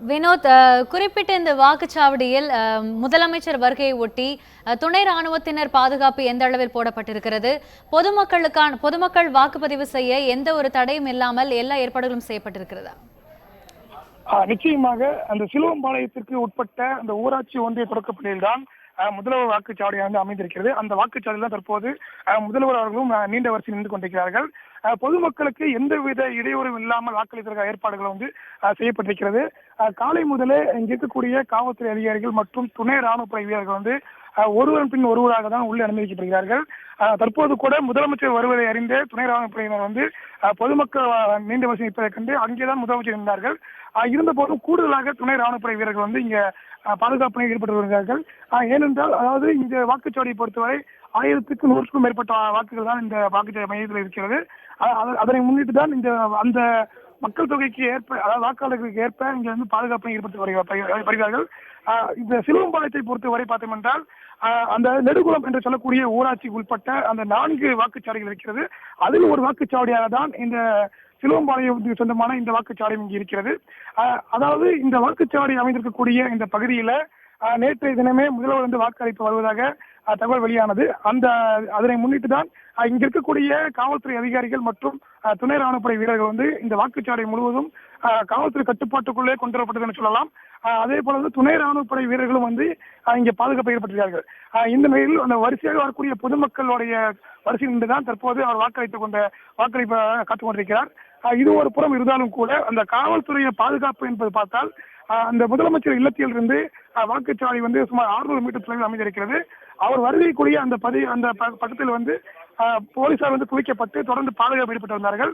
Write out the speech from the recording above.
வினோத், குறிப்பிட்ட இந்த வாக்குச்சாவடியில் முதலமைச்சர் வருகையை ஒட்டி துணை ராணுவத்தினர் பாதுகாப்பு எந்த அளவில் போடப்பட்டிருக்கிறது? பொதுமக்கள் வாக்குப்பதிவு செய்ய எந்த ஒரு தடையும் இல்லாமல் எல்லா ஏற்பாடுகளும் செய்யப்பட்டிருக்கிறதா? நிச்சயமாக அந்த சிலுவம்பாளையத்திற்கு உட்பட்ட அந்த ஊராட்சி ஒன்றிய தொடக்கப்பள்ளியில் தான் முதல்வர் வாக்குச்சாவடியாக அமைந்திருக்கிறது. அந்த வாக்குச்சாவடியில் தான் தற்போது முதல்வர் அவர்களும் நீண்ட வரிசையில் நின்று கொண்டிருக்கிறார்கள். பொதுமக்களுக்கு எந்தவித இடையூறும் இல்லாமல் வாக்களிப்பதற்கான ஏற்பாடுகள் செய்யப்பட்டிருக்கிறது. காலை முதலே இங்க இருக்கக்கூடிய காவல்துறை அதிகாரிகள் மற்றும் துணை ராணுவப்படை வீரர்கள் ஒருவரின் பின் ஒருவராக தான் உள்ளே அனுமதிக்கப்படுகிறார்கள். தற்போது கூட முதலமைச்சர் வருவதை அறிந்த துணை ராணுவப்படையினர் பொதுமக்கள் நீண்ட வரிசை நிற்பதைக் கண்டு அங்கேதான் முதலமைச்சர் இருந்தார்கள். இருந்த போதும் கூடுதலாக துணை ராணுவப்படை வீரர்கள் இங்க பாதுகாப்பில் ஈடுபட்டு வருகிறார்கள். ஏனென்றால் அதாவது இந்த வாக்குச்சாவடியை பொறுத்தவரை 1100க்கும் மேற்பட்ட வாக்குகள் தான் இந்த வாக்குச்சாவடி மையத்தில் இருக்கிறது. அதனை முன்னிட்டு தான் அந்த மக்கள் தொகைக்கு ஏற்ப, அதாவது வாக்காளர்களுக்கு ஏற்ப இங்க பாதுகாப்பில் ஈடுபட்டு வருகிறார்கள். இந்த சிலுவம்பாளையத்தை பொறுத்தவரை பார்த்தோம் என்றால் அந்த நெடுகுளம் என்று சொல்லக்கூடிய ஊராட்சிக்கு உட்பட்ட அந்த 4 வாக்குச்சாவடிகள் இருக்கிறது. அதில் ஒரு வாக்குச்சாவடியாக தான் இந்த சிலுவம்பாளையத்துக்கு சொந்தமான இந்த வாக்குச்சாவடி இங்கு இருக்கிறது. அதாவது இந்த வாக்குச்சாவடி அமைந்திருக்கக்கூடிய இந்த பகுதியில நேற்றைய தினமே முதல்வர் வாக்களிப்பு வருவதாக தகவல் வெளியானது. அதனை முன்னிட்டு தான் இங்க இருக்கக்கூடிய காவல்துறை அதிகாரிகள் மற்றும் துணை ராணுவப்படை வீரர்கள் இந்த வாக்குச்சாவடி முழுவதும் காவல்துறை கட்டுப்பாட்டுக்குள்ளே கொண்டு வரப்பட்டதுன்னு சொல்லலாம். அதே போல துணை ராணுவப்படை வீரர்களும் இங்க பாதுகாப்பு ஏற்பட்டிருக்கிறார்கள். இந்த நிலையில் அந்த வரிசையாக வரக்கூடிய பொதுமக்களுடைய வரிசையில் நின்றுதான் தற்போது அவர் வாக்களிப்பை காத்துக் கொண்டிருக்கிறார். இது ஒரு புறம் இருந்தாலும் கூட அந்த காவல்துறைய பாதுகாப்பு என்பது பார்த்தால் அந்த முதலமைச்சர் இல்லத்தில் இருந்து வாக்குச்சாவடி சுமார் 600 மீட்டர் தொலைவில் அமைந்திருக்கிறது. அவர் வருகைக்குரிய அந்த பக்கத்தில் போலீசார் குவிக்கப்பட்டு தொடர்ந்து பாதுகாப்பு ஈடுபட்டு வந்தார்கள்.